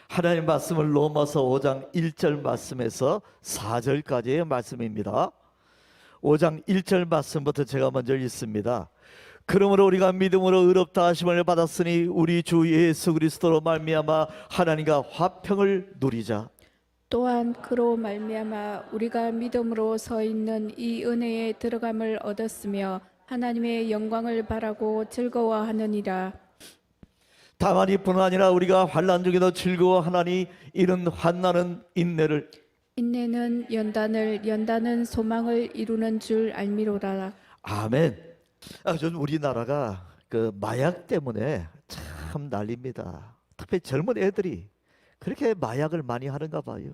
하나님 말씀을 로마서 5장 1절 말씀에서 4절까지의 말씀입니다. 5장 1절 말씀부터 제가 먼저 읽습니다. 그러므로 우리가 믿음으로 의롭다 하심을 받았으니 우리 주 예수 그리스도로 말미암아 하나님과 화평을 누리자. 또한 그로 말미암아 우리가 믿음으로 서 있는 이 은혜에 들어감을 얻었으며 하나님의 영광을 바라고 즐거워하느니라. 다만 이뿐 아니라 우리가 환난 중에도 즐거워하나니 이는 환난은 인내를, 인내는 연단을, 연단은 소망을 이루는 줄 알미로라. 아멘. 요즘 우리나라가 그 마약 때문에 참 난립니다. 특히 젊은 애들이 그렇게 마약을 많이 하는가 봐요.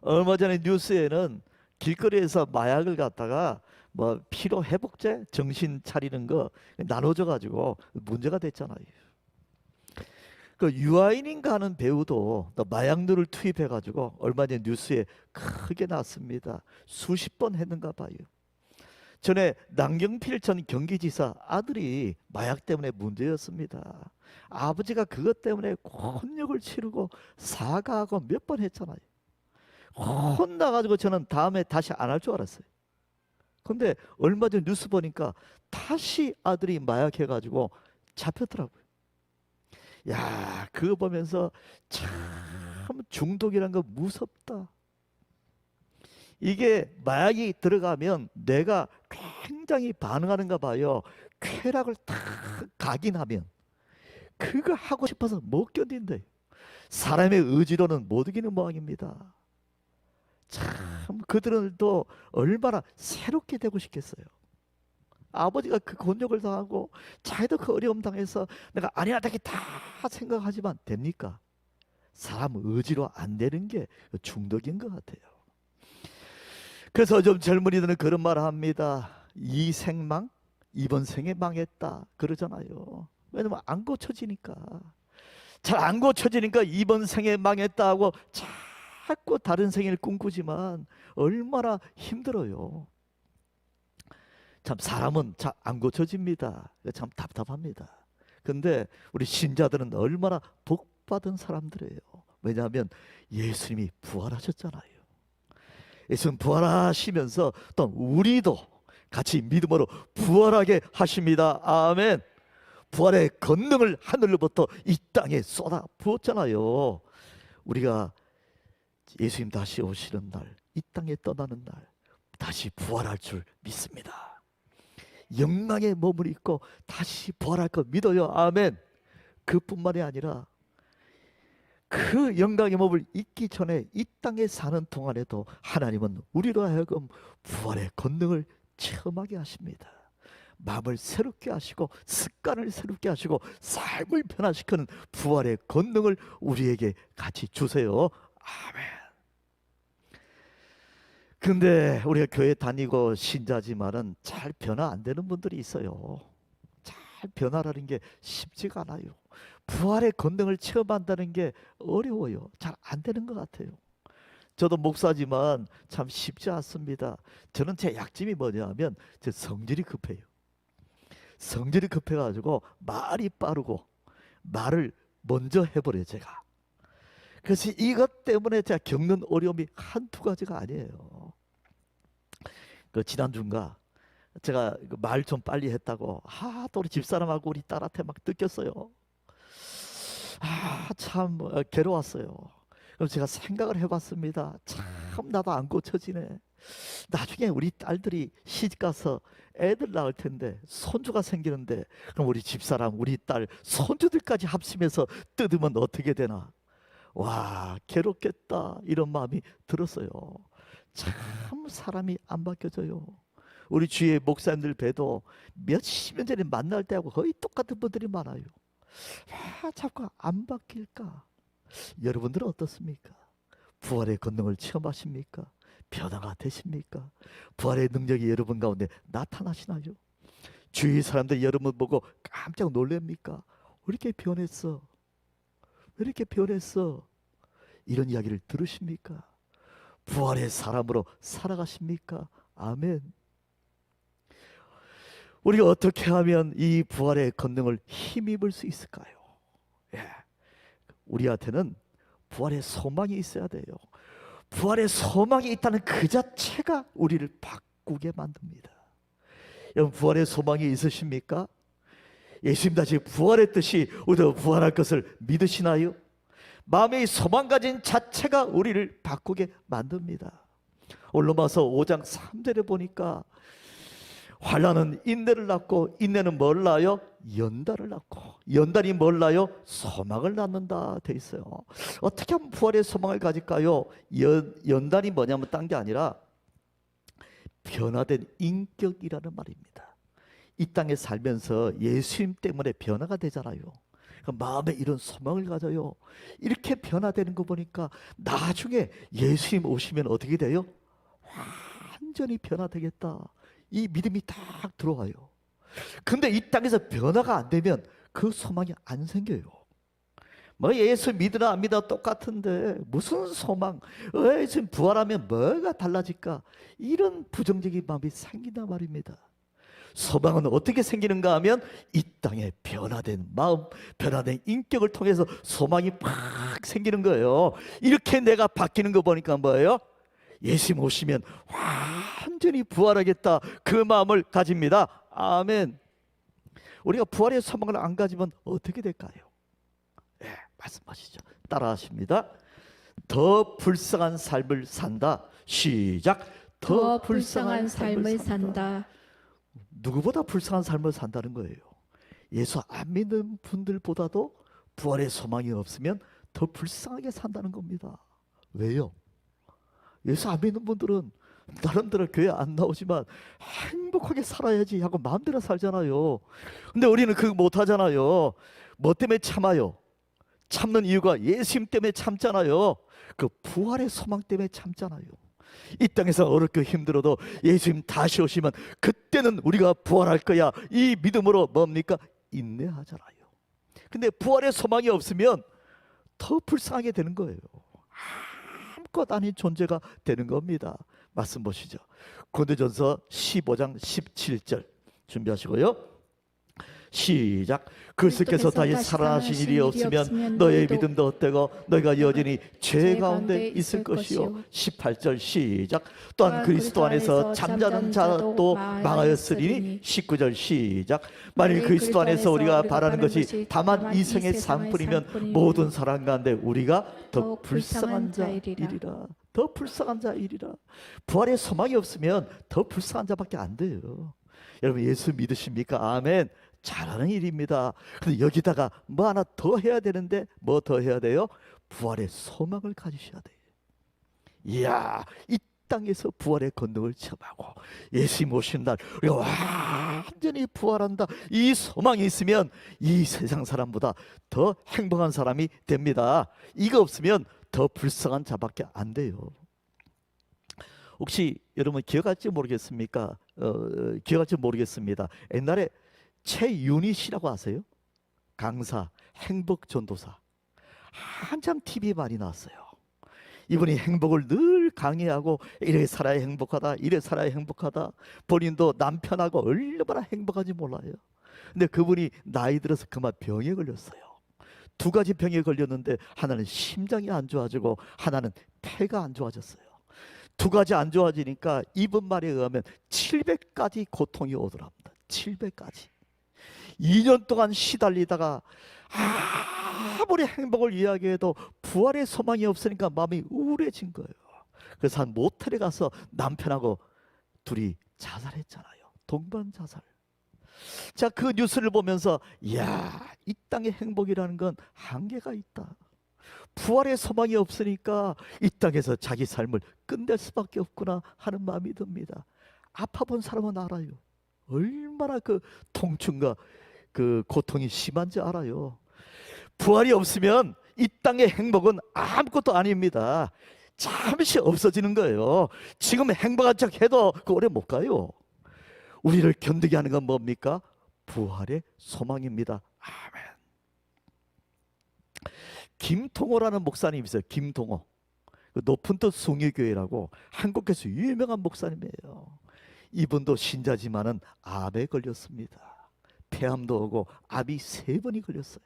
얼마 전에 뉴스에는 길거리에서 마약을 갖다가 뭐 피로 회복제, 정신 차리는 거 나눠져 가지고 문제가 됐잖아요. 그 유아인인가 하는 배우도 또 마약류를 투입해 가지고 얼마 전 뉴스에 크게 났습니다. 수십 번 했는가 봐요. 전에 남경필 전 경기지사 아들이 마약 때문에 문제였습니다. 아버지가 그것 때문에 혼역을 치르고 사과하고 몇 번 했잖아요. 혼나가지고 저는 다음에 다시 안 할 줄 알았어요. 근데 얼마 전 뉴스 보니까 다시 아들이 마약해가지고 잡혔더라고요. 야, 그거 보면서 참 중독이란 거 무섭다. 이게 마약이 들어가면 뇌가 굉장히 반응하는가 봐요. 쾌락을 탁 각인하면 그거 하고 싶어서 못 견딘대요. 사람의 의지로는 못 이기는 모양입니다. 참 그들도 얼마나 새롭게 되고 싶겠어요. 아버지가 그 곤욕을 당하고 자기도 그 어려움 당해서 내가 아니야 되게 다 생각하지만 됩니까? 사람 의지로 안 되는 게 중독인 것 같아요. 그래서 좀 젊은이들은 그런 말을 합니다. 이 생망, 이번 생에 망했다 그러잖아요. 왜냐면 안 고쳐지니까. 잘 안 고쳐지니까 이번 생에 망했다 하고 자꾸 다른 생을 꿈꾸지만 얼마나 힘들어요. 참 사람은 잘 안 고쳐집니다. 참 답답합니다. 근데 우리 신자들은 얼마나 복받은 사람들이에요. 왜냐하면 예수님이 부활하셨잖아요. 예수님 부활하시면서 또 우리도 같이 믿음으로 부활하게 하십니다. 아멘. 부활의 권능을 하늘로부터 이 땅에 쏟아 부었잖아요. 우리가 예수님 다시 오시는 날, 이 땅에 떠나는 날 다시 부활할 줄 믿습니다. 영광의 몸을 입고 다시 부활할 거 믿어요. 아멘. 그뿐만이 아니라 그 영광의 몸을 입기 전에 이 땅에 사는 동안에도 하나님은 우리로 하여금 부활의 권능을 체험하게 하십니다. 마음을 새롭게 하시고 습관을 새롭게 하시고 삶을 변화시키는 부활의 권능을 우리에게 같이 주세요. 아멘. 근데 우리가 교회 다니고 신자지만은 잘 변화 안 되는 분들이 있어요. 잘 변화라는 게 쉽지가 않아요. 부활의 권능을 체험한다는 게 어려워요. 잘 안 되는 것 같아요. 저도 목사지만 참 쉽지 않습니다. 저는 제 약점이 뭐냐면 제 성질이 급해요. 성질이 급해가지고 말이 빠르고 말을 먼저 해버려요, 제가. 그래서 이것 때문에 제가 겪는 어려움이 한두 가지가 아니에요. 그 지난주인가 제가 말 좀 빨리 했다고 또 우리 집사람하고 우리 딸한테 막 뜯겼어요. 참 괴로웠어요. 그럼 제가 생각을 해봤습니다. 참 나도 안 고쳐지네. 나중에 우리 딸들이 시집가서 애들 낳을 텐데 손주가 생기는데 그럼 우리 집사람 우리 딸 손주들까지 합치면서 뜯으면 어떻게 되나. 와, 괴롭겠다 이런 마음이 들었어요. 참 사람이 안 바뀌어져요. 우리 주위에 목사님들 봬도 몇십 년 전에 만날 때하고 거의 똑같은 분들이 많아요. 자꾸 안 바뀔까? 여러분들은 어떻습니까? 부활의 권능을 체험하십니까? 변화가 되십니까? 부활의 능력이 여러분 가운데 나타나시나요? 주위 사람들 여러분 보고 깜짝 놀랍니까? 왜 이렇게 변했어? 왜 이렇게 변했어? 이런 이야기를 들으십니까? 부활의 사람으로 살아가십니까? 아멘. 우리가 어떻게 하면 이 부활의 권능을 힘입을 수 있을까요? 예. 우리한테는 부활의 소망이 있어야 돼요. 부활의 소망이 있다는 그 자체가 우리를 바꾸게 만듭니다. 여러분, 부활의 소망이 있으십니까? 예수님 다시 부활했듯이 우리도 부활할 것을 믿으시나요? 마음의 소망 가진 자체가 우리를 바꾸게 만듭니다. 오늘 로마서 5장 3절에 보니까 환난은 인내를 낳고 인내는 뭘 낳아요? 연단을 낳고 연단이 뭘 낳아요? 소망을 낳는다 돼 있어요. 어떻게 하면 부활의 소망을 가질까요? 연단이 뭐냐면 딴 게 아니라 변화된 인격이라는 말입니다. 이 땅에 살면서 예수님 때문에 변화가 되잖아요. 마음에 이런 소망을 가져요. 이렇게 변화되는 거 보니까 나중에 예수님 오시면 어떻게 돼요? 완전히 변화되겠다. 이 믿음이 딱 들어와요. 근데 이 땅에서 변화가 안 되면 그 소망이 안 생겨요. 뭐 예수 믿으나 안 믿으나 똑같은데 무슨 소망? 예수 부활하면 뭐가 달라질까? 이런 부정적인 마음이 생긴단 말입니다. 소망은 어떻게 생기는가 하면 이 땅에 변화된 마음, 변화된 인격을 통해서 소망이 팍 생기는 거예요. 이렇게 내가 바뀌는 거 보니까 뭐예요? 예수님 오시면 완전히 부활하겠다, 그 마음을 가집니다. 아멘. 우리가 부활의 소망을 안 가지면 어떻게 될까요? 네, 말씀하시죠. 따라하십니다. 더 불쌍한 삶을 산다. 시작. 더 불쌍한 삶을 산다. 누구보다 불쌍한 삶을 산다는 거예요. 예수 안 믿는 분들보다도 부활의 소망이 없으면 더 불쌍하게 산다는 겁니다. 왜요? 예수 안 믿는 분들은 나름대로 교회 안 나오지만 행복하게 살아야지 하고 마음대로 살잖아요. 근데 우리는 그거 못하잖아요. 뭐 때문에 참아요? 참는 이유가 예수님 때문에 참잖아요. 그 부활의 소망 때문에 참잖아요. 이 땅에서 어렵고 힘들어도 예수님 다시 오시면 그때는 우리가 부활할 거야, 이 믿음으로 뭡니까? 인내하잖아요. 근데 부활의 소망이 없으면 더 불쌍하게 되는 거예요. 아무것도 아닌 존재가 되는 겁니다. 말씀 보시죠. 고린도전서 15장 17절 준비하시고요. 시작. 그리스도께서 다시 살아나신 일이 없으면 너의 믿음도 헛되고 너희가 여전히 죄 가운데 있을 것이요. 18절 시작. 또한 그리스도 안에서 잠자는 자도 망하였으리니 19절 시작. 만일 그리스도 안에서 우리가 바라는 것이 다만 이생의 삶뿐이면 모든 사람 가운데 우리가 더 불쌍한 자이리라. 더 불쌍한 자이리라. 부활의 소망이 없으면 더 불쌍한 자밖에 안 돼요. 여러분, 예수 믿으십니까? 아멘. 잘하는 일입니다. 근데 여기다가 뭐 하나 더 해야 되는데 뭐 더 해야 돼요? 부활의 소망을 가지셔야 돼요. 이야, 이 땅에서 부활의 권능을 체험하고 예수님 오신 날 우리가 완전히 부활한다, 이 소망이 있으면 이 세상 사람보다 더 행복한 사람이 됩니다. 이거 없으면 더 불쌍한 자밖에 안 돼요. 혹시 여러분 기억할지 모르겠습니까? 기억할지 모르겠습니다. 옛날에 최윤희 씨라고 아세요? 강사, 행복전도사. 한참 TV에 많이 나왔어요. 이분이 행복을 늘 강의하고 이래 살아야 행복하다, 이래 살아야 행복하다. 본인도 남편하고 얼마나 행복한지 몰라요. 근데 그분이 나이 들어서 그만 병에 걸렸어요. 두 가지 병에 걸렸는데 하나는 심장이 안 좋아지고 하나는 폐가 안 좋아졌어요. 두 가지 안 좋아지니까 이분 말에 의하면 700까지 고통이 오더랍니다. 700까지. 2년 동안 시달리다가 아무리 행복을 이야기해도 부활의 소망이 없으니까 마음이 우울해진 거예요. 그래서 한 모텔에 가서 남편하고 둘이 자살했잖아요. 동반 자살. 자, 그 뉴스를 보면서 이야, 이 땅의 행복이라는 건 한계가 있다. 부활의 소망이 없으니까 이 땅에서 자기 삶을 끝낼 수밖에 없구나 하는 마음이 듭니다. 아파본 사람은 알아요. 얼마나 그 통증과 그 고통이 심한지 알아요. 부활이 없으면 이 땅의 행복은 아무것도 아닙니다. 잠시 없어지는 거예요. 지금 행복한 척 해도 그 오래 못 가요. 우리를 견디게 하는 건 뭡니까? 부활의 소망입니다. 아멘. 김통호라는 목사님이 있어요. 김통호. 높은 뜻 숭유교회라고 한국에서 유명한 목사님이에요. 이분도 신자지만은 암에 걸렸습니다. 폐암도 오고 암이 3번이 걸렸어요.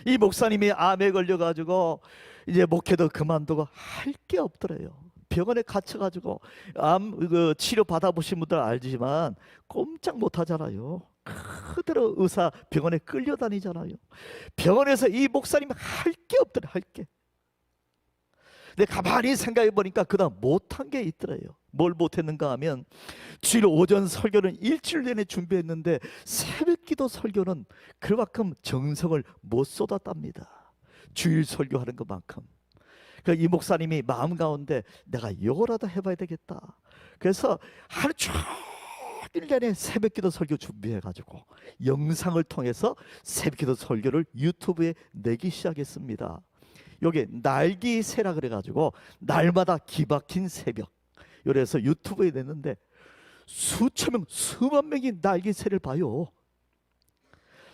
이 목사님이 암에 걸려가지고 이제 목회도 그만두고 할 게 없더래요. 병원에 갇혀가지고 치료 받아보신 분들 알지만 꼼짝 못하잖아요. 그대로 의사 병원에 끌려다니잖아요. 병원에서 이 목사님이 할 게 없더래, 할 게. 근데 가만히 생각해 보니까 그다음 못한 게 있더래요. 뭘 못했는가 하면 주일 오전 설교는 일주일 내내 준비했는데 새벽기도 설교는 그만큼 정성을 못 쏟았답니다. 주일 설교하는 것만큼. 이 목사님이 마음 가운데 내가 이거라도 해봐야 되겠다. 그래서 하루 종일 내내 새벽기도 설교 준비해가지고 영상을 통해서 새벽기도 설교를 유튜브에 내기 시작했습니다. 여기 날기새라 그래가지고 날마다 기박힌 새벽, 그래서 유튜브에 냈는데 수천 명, 수만 명이 날기새를 봐요.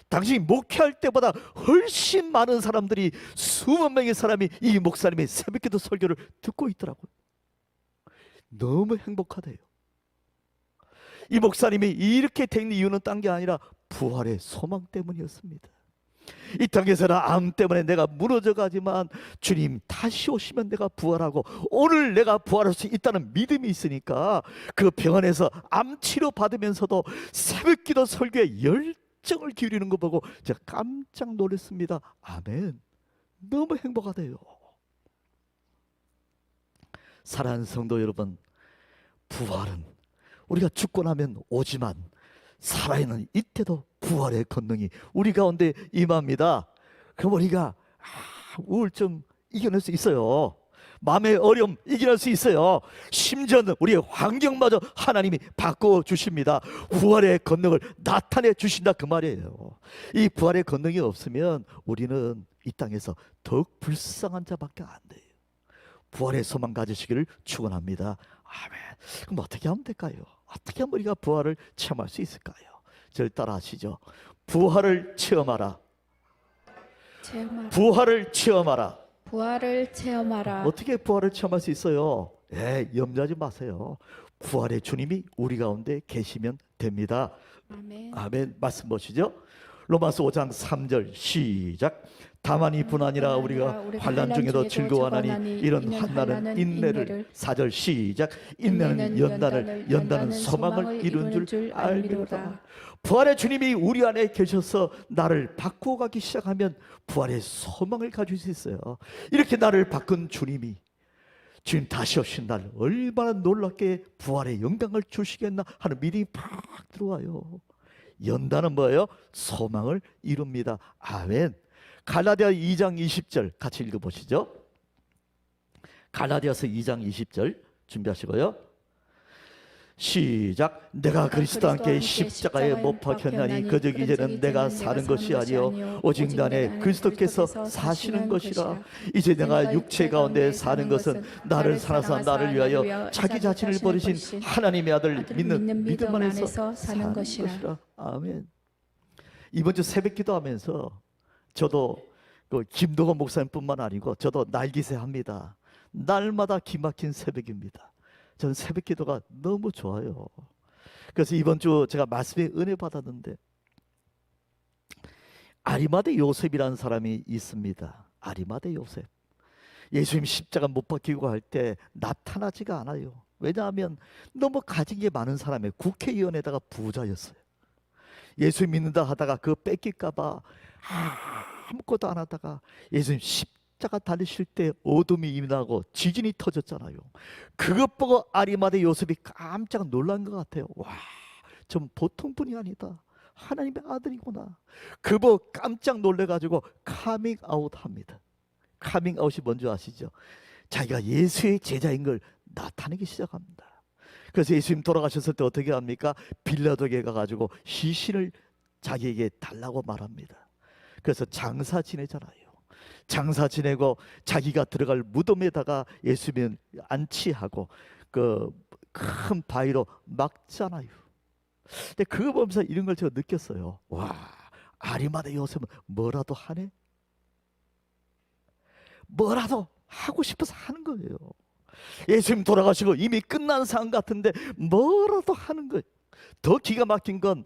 당신이 목회할 때보다 훨씬 많은 사람들이, 수만 명의 사람이 이 목사님의 새벽기도 설교를 듣고 있더라고요. 너무 행복하대요. 이 목사님이 이렇게 된 이유는 딴 게 아니라 부활의 소망 때문이었습니다. 이 땅에서는 암 때문에 내가 무너져 가지만 주님 다시 오시면 내가 부활하고 오늘 내가 부활할 수 있다는 믿음이 있으니까 그 병원에서 암 치료 받으면서도 새벽기도 설교에 열정을 기울이는 거 보고 제가 깜짝 놀랐습니다. 아멘. 너무 행복하대요. 사랑하는 성도 여러분, 부활은 우리가 죽고 나면 오지만 살아있는 이때도 부활의 권능이 우리 가운데 임합니다. 그럼 우리가 우울증 이겨낼 수 있어요. 마음의 어려움 이겨낼 수 있어요. 심지어는 우리의 환경마저 하나님이 바꿔주십니다. 부활의 권능을 나타내 주신다, 그 말이에요. 이 부활의 권능이 없으면 우리는 이 땅에서 더욱 불쌍한 자밖에 안 돼요. 부활의 소망 가지시기를 축원합니다. 아멘. 그럼 어떻게 하면 될까요? 어떻게 하면 우리가 부활을 체험할 수 있을까요? 저를 따라 하시죠. 부활을 체험하라. 부활을 체험하라. 부활을 체험하라. 어떻게 부활을 체험할 수 있어요? 염려하지 마세요. 부활의 주님이 우리 가운데 계시면 됩니다. 아멘. 아멘. 말씀 보시죠. 로마서 5장 3절 시작. 다만 이뿐 아니라 우리가 환난 중에도 즐거워하나니 이런 환난은 인내를. 4절 시작. 인내는 연단을, 연단은 소망을 이룬 줄 알미로다. 부활의 주님이 우리 안에 계셔서 나를 바꾸어 가기 시작하면 부활의 소망을 가질 수 있어요. 이렇게 나를 바꾼 주님이 주님 다시 오신 날 얼마나 놀랍게 부활의 영광을 주시겠나 하는 믿음이 팍 들어와요. 연단은 뭐예요? 소망을 이룹니다. 아멘. 갈라디아 2장 20절 같이 읽어보시죠. 갈라디아서 2장 20절 준비하시고요. 시작. 내가 그리스도와 함께 십자가에 못 박혔나니 그저 이제는 내가 사는 것이 아니요 오직 내 안에 그리스도께서 사시는 것이라. 이제 내가 육체 가운데 사는 것은 나를 살아서 나를 위하여 자기 자신을 버리신 하나님의 아들 믿는 믿음 안에서 사는 것이라. 아멘. 이번 주 새벽 기도하면서 저도 김동원 목사님뿐만 아니고 저도 날기새 합니다. 날마다 기막힌 새벽입니다. 저는 새벽 기도가 너무 좋아요. 그래서 이번 주 제가 말씀에 은혜 받았는데 아리마대 요셉이라는 사람이 있습니다. 아리마대 요셉. 예수님 십자가 못 박히고 할 때 나타나지가 않아요. 왜냐하면 너무 가진 게 많은 사람의 국회의원에다가 부자였어요. 예수 믿는다 하다가 그거 뺏길까 봐 아무것도 안 하다가 예수님 십자가 달리실 때 어둠이 임하고 지진이 터졌잖아요. 그것 보고 아리마대 요셉이 깜짝 놀란 것 같아요. 와, 전 보통 분이 아니다. 하나님의 아들이구나. 그거 깜짝 놀래가지고 카밍아웃 합니다. 카밍아웃이 뭔지 아시죠? 자기가 예수의 제자인 걸 나타내기 시작합니다. 그래서 예수님 돌아가셨을 때 어떻게 합니까? 빌라도에게 가가지고 시신을 자기에게 달라고 말합니다. 그래서 장사 지내잖아요. 장사 지내고 자기가 들어갈 무덤에다가 예수님 안치하고 그 큰 바위로 막잖아요. 근데 그거 보면서 이런 걸 제가 느꼈어요. 와, 아리마대 요셉은 뭐라도 하네? 뭐라도 하고 싶어서 하는 거예요. 예수님 돌아가시고 이미 끝난 상황 같은데 뭐라도 하는 거예요. 더 기가 막힌 건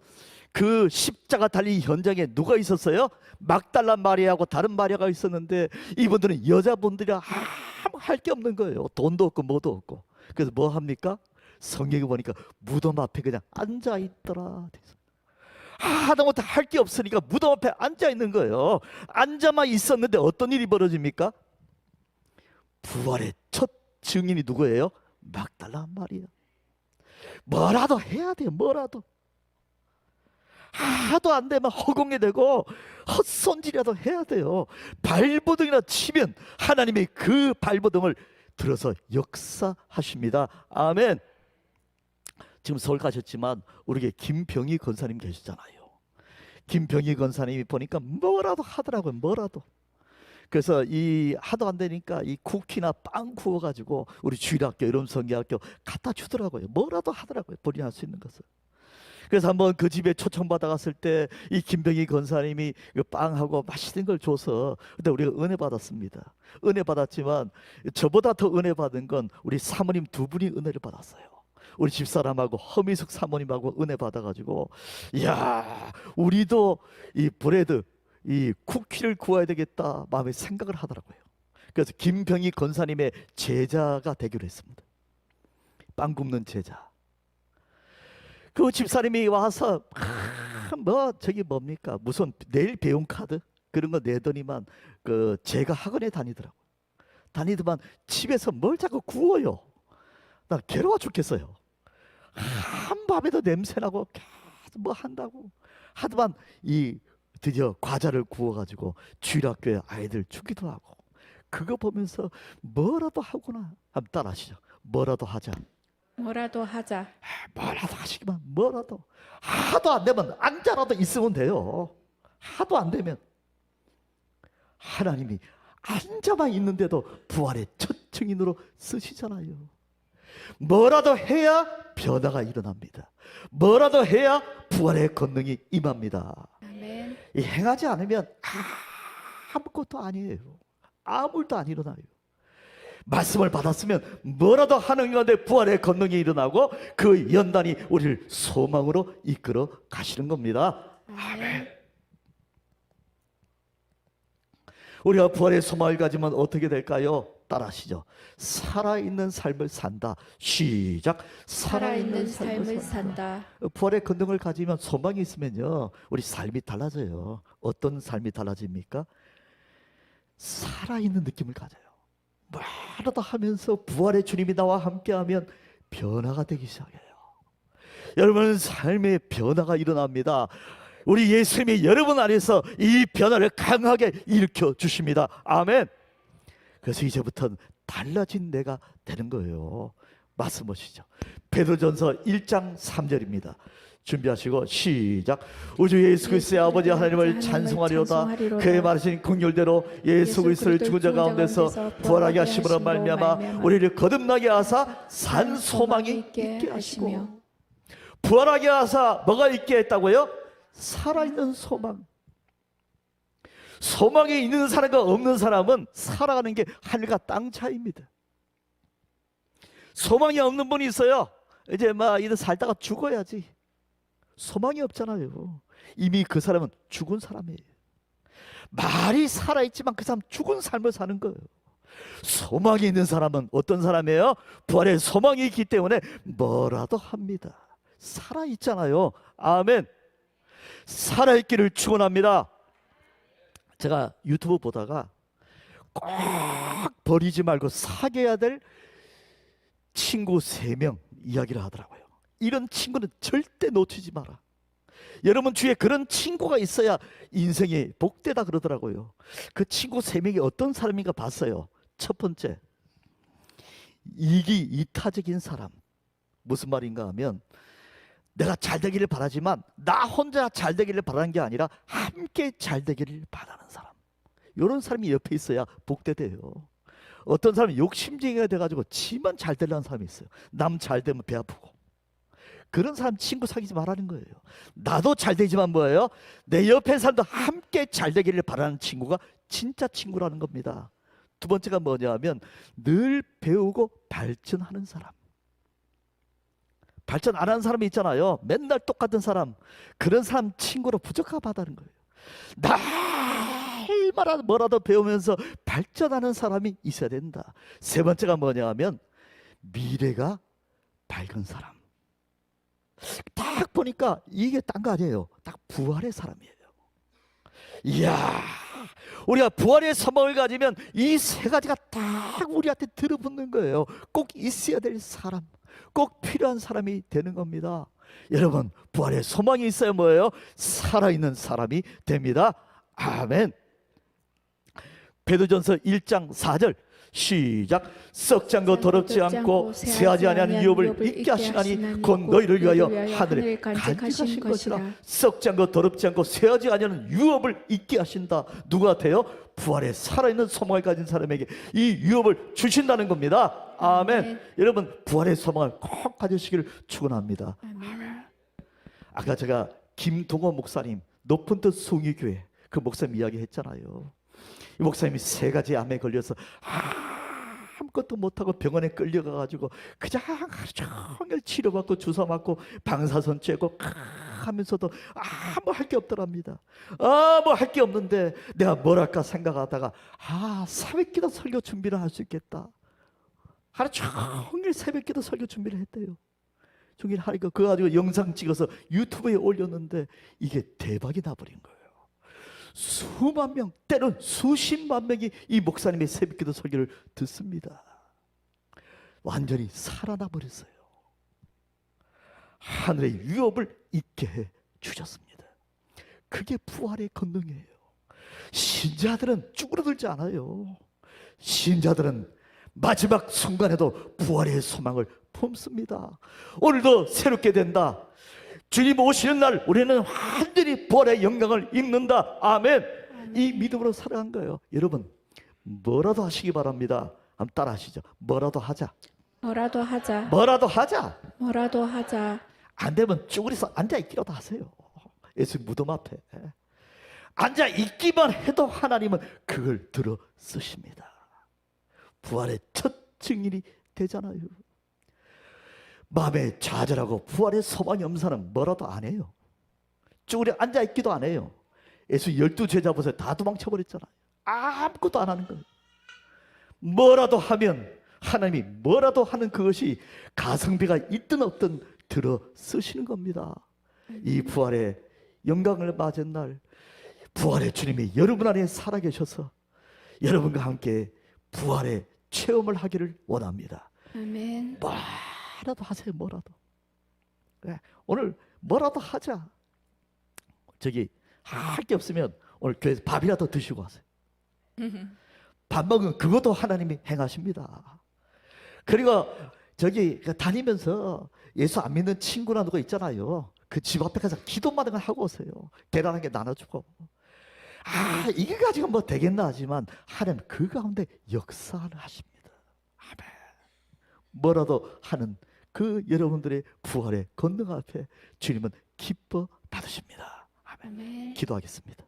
그 십자가 달린 현장에 누가 있었어요? 막달라 마리아하고 다른 마리아가 있었는데 이분들은 여자분들이랑 아무 할 게 없는 거예요. 돈도 없고 뭐도 없고. 그래서 뭐 합니까? 성경에 보니까 무덤 앞에 그냥 앉아 있더라. 하다못해 할 게 없으니까 무덤 앞에 앉아 있는 거예요. 앉아만 있었는데 어떤 일이 벌어집니까? 부활의 첫 증인이 누구예요? 막달라 마리아. 뭐라도 해야 돼요. 뭐라도. 하도 안 되면 허공에 대고 헛손질이라도 해야 돼요. 발버둥이나 치면 하나님이 그 발버둥을 들어서 역사하십니다. 아멘. 지금 서울 가셨지만 우리에게 김병희 권사님 계시잖아요. 김병희 권사님이 보니까 뭐라도 하더라고요. 뭐라도. 그래서 이 하도 안 되니까 이 쿠키나 빵 구워가지고 우리 주일학교, 여름성경학교 갖다 주더라고요. 뭐라도 하더라고요. 본인이 할 수 있는 것을. 그래서 한번 그 집에 초청받아 갔을 때 이 김병희 권사님이 그 빵하고 맛있는 걸 줘서 그때 우리가 은혜 받았습니다. 은혜 받았지만 저보다 더 은혜 받은 건 우리 사모님 두 분이 은혜를 받았어요. 우리 집사람하고 허미숙 사모님하고 은혜 받아가지고 이야 우리도 이 브레드 이 쿠키를 구워야 되겠다 마음에 생각을 하더라고요. 그래서 김병희 권사님의 제자가 되기로 했습니다. 빵 굽는 제자. 그 집사님이 와서 뭐 저기 뭡니까 무슨 내일 배움 카드 그런 거 내더니만 그 제가 학원에 다니더만 집에서 뭘 자꾸 구워요. 나 괴로워 죽겠어요. 한밤에도 냄새나고 계속 뭐 한다고 하더만 이 드디어 과자를 구워가지고 주일학교에 아이들 주기도 하고 그거 보면서 뭐라도 하구나 한번 따라하시죠. 뭐라도 하자. 뭐라도 하자. 뭐라도 하시기만 뭐라도 하도 안 되면 앉아라도 있으면 돼요. 하도 안 되면 하나님이 앉아만 있는데도 부활의 첫 증인으로 쓰시잖아요. 뭐라도 해야 변화가 일어납니다. 뭐라도 해야 부활의 권능이 임합니다. 아멘. 이 행하지 않으면 아무것도 아니에요. 아무 일도 안 일어나요. 말씀을 받았으면 뭐라도 하는 가운데 부활의 권능이 일어나고 그 연단이 우리를 소망으로 이끌어 가시는 겁니다. 아멘. 우리가 부활의 소망을 가지면 어떻게 될까요? 따라하시죠. 살아있는 삶을 산다. 시작. 살아있는 삶을 산다. 부활의 권능을 가지면 소망이 있으면요 우리 삶이 달라져요. 어떤 삶이 달라집니까? 살아있는 느낌을 가져요. 뭐라도 하면서 부활의 주님이 나와 함께하면 변화가 되기 시작해요. 여러분 삶의 변화가 일어납니다. 우리 예수님이 여러분 안에서 이 변화를 강하게 일으켜 주십니다. 아멘. 그래서 이제부터는 달라진 내가 되는 거예요. 말씀 보시죠. 베드로전서 1장 3절입니다. 준비하시고 시작. 우주 예수 그리스도의 아버지 하나님을 찬송하리로다. 그의 말하신 긍휼대로 예수 그리스도를 죽은 자 가운데서 부활하게 하심으로 말미암아 우리를 거듭나게 하사 산 소망이 있게 하시고 부활하게 하사 뭐가 있게 했다고요? 살아있는 소망. 소망이 있는 사람과 없는 사람은 살아가는 게 하늘과 땅 차이입니다. 소망이 없는 분이 있어요. 이제 막 이제 살다가 죽어야지. 소망이 없잖아요. 이미 그 사람은 죽은 사람이에요. 말이 살아있지만 그 사람 죽은 삶을 사는 거예요. 소망이 있는 사람은 어떤 사람이에요? 부활의 소망이 있기 때문에 뭐라도 합니다. 살아있잖아요. 아멘. 살아있기를 축원합니다. 제가 유튜브 보다가 꼭 버리지 말고 사귀어야 될 친구 3명 이야기를 하더라고요. 이런 친구는 절대 놓치지 마라. 여러분 주위에 그런 친구가 있어야 인생이 복되다 그러더라고요. 그 친구 3명이 어떤 사람인가 봤어요. 첫 번째, 이타적인 사람. 무슨 말인가 하면 내가 잘 되기를 바라지만 나 혼자 잘 되기를 바라는 게 아니라 함께 잘 되기를 바라는 사람. 이런 사람이 옆에 있어야 복되대요. 어떤 사람은 욕심쟁이가 돼가지고 지만 잘 되려는 사람이 있어요. 남 잘 되면 배 아프고. 그런 사람 친구 사귀지 말라는 거예요. 나도 잘 되지만 뭐예요? 내 옆에 사람도 함께 잘 되기를 바라는 친구가 진짜 친구라는 겁니다. 두 번째가 뭐냐 하면 늘 배우고 발전하는 사람. 발전 안 하는 사람이 있잖아요. 맨날 똑같은 사람, 그런 사람 친구로 부적합하다는 거예요. 날마다 뭐라도 배우면서 발전하는 사람이 있어야 된다. 세 번째가 뭐냐 하면 미래가 밝은 사람. 딱 보니까 이게 딴 거 아니에요. 딱 부활의 사람이에요. 이야, 우리가 부활의 소망을 가지면 이 세 가지가 딱 우리한테 들어붙는 거예요. 꼭 있어야 될 사람, 꼭 필요한 사람이 되는 겁니다. 여러분, 부활의 소망이 있어야 뭐예요? 살아있는 사람이 됩니다. 아멘. 베드로전서 1장 4절 시작. 썩지 않고 더럽지 않고 새하지 아니하는 유업을 잊게 하시나니 곧 너희를 위하여 하늘에 간직하신 것이라. 썩지 않고 더럽지 않고 새하지 아니하는 유업을 잊게 하신다. 누구한테요? 부활에 살아있는 소망을 가진 사람에게 이 유업을 주신다는 겁니다. 아멘. 여러분, 부활의 소망을 꼭 가지시기를 축원합니다. 아까 제가 김동호 목사님 높은 뜻 숭의교회 그 목사님 이야기 했잖아요. 이 목사님이 세 가지 암에 걸려서 아무것도 못하고 병원에 끌려가가지고 그냥 하루 종일 치료받고 주사 맞고 방사선 쬐고 하면서도 아무 할 게 없더랍니다. 아무 할 게 없는데 내가 뭘 할까 생각하다가 새벽기도 설교 준비를 할 수 있겠다. 하루 종일 새벽기도 설교 준비를 했대요. 종일 하니까 그거 가지고 영상 찍어서 유튜브에 올렸는데 이게 대박이 나버린 거예요. 수만 명, 때론 수십만 명이 이 목사님의 새벽기도 설교를 듣습니다. 완전히 살아나 버렸어요. 하늘의 유업을 잊게 해 주셨습니다. 그게 부활의 권능이에요. 신자들은 쭈그러들지 않아요. 신자들은 마지막 순간에도 부활의 소망을 품습니다. 오늘도 새롭게 된다. 주님 오시는 날 우리는 완전히 부활의 영광을 입는다. 아멘. 이 믿음으로 살아간 거예요. 여러분, 뭐라도 하시기 바랍니다. 한번 따라 하시죠. 뭐라도 하자. 뭐라도 하자. 뭐라도 하자. 뭐라도 하자. 안 되면 쭈그려서 앉아있기라도 하세요. 예수 무덤 앞에 앉아있기만 해도 하나님은 그걸 들어 쓰십니다. 부활의 첫 증인이 되잖아요. 마음에 좌절하고 부활의 소망이 없는 사람은 뭐라도 안 해요. 쭈그려 앉아있기도 안 해요. 예수 12제자 보세요. 다 도망쳐버렸잖아요. 아무것도 안 하는 거예요. 뭐라도 하면 하나님이 뭐라도 하는 그것이 가성비가 있든 없든 들어 쓰시는 겁니다. 이 부활의 영광을 맞은 날 부활의 주님이 여러분 안에 살아계셔서 여러분과 함께 부활의 체험을 하기를 원합니다. 아멘. 뭐라도 하세요. 뭐라도. 오늘 뭐라도 하자. 저기 할 게 없으면 오늘 교회에서 밥이라도 드시고 하세요. 밥 먹으면 그것도 하나님이 행하십니다. 그리고 저기 다니면서 예수 안 믿는 친구나 누가 있잖아요. 그 집 앞에 가서 기도만 하고 오세요. 계란 한 개 나눠주고. 이게 가지고 뭐 되겠나 하지만 하나님 그 가운데 역사를 하십니다. 아멘. 뭐라도 하는 그 여러분들의 부활의 권능 앞에 주님은 기뻐 받으십니다. 아멘. 기도하겠습니다.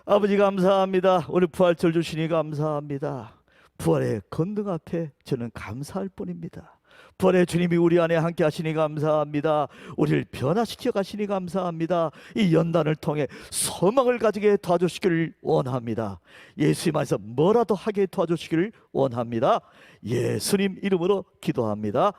아버지 감사합니다. 오늘 부활절 주시니 감사합니다. 부활의 권능 앞에 저는 감사할 뿐입니다. 부활의 주님이 우리 안에 함께 하시니 감사합니다. 우리를 변화시켜 가시니 감사합니다. 이 연단을 통해 소망을 가지게 도와주시기를 원합니다. 예수님 안에서 뭐라도 하게 도와주시기를 원합니다. 예수님 이름으로 기도합니다.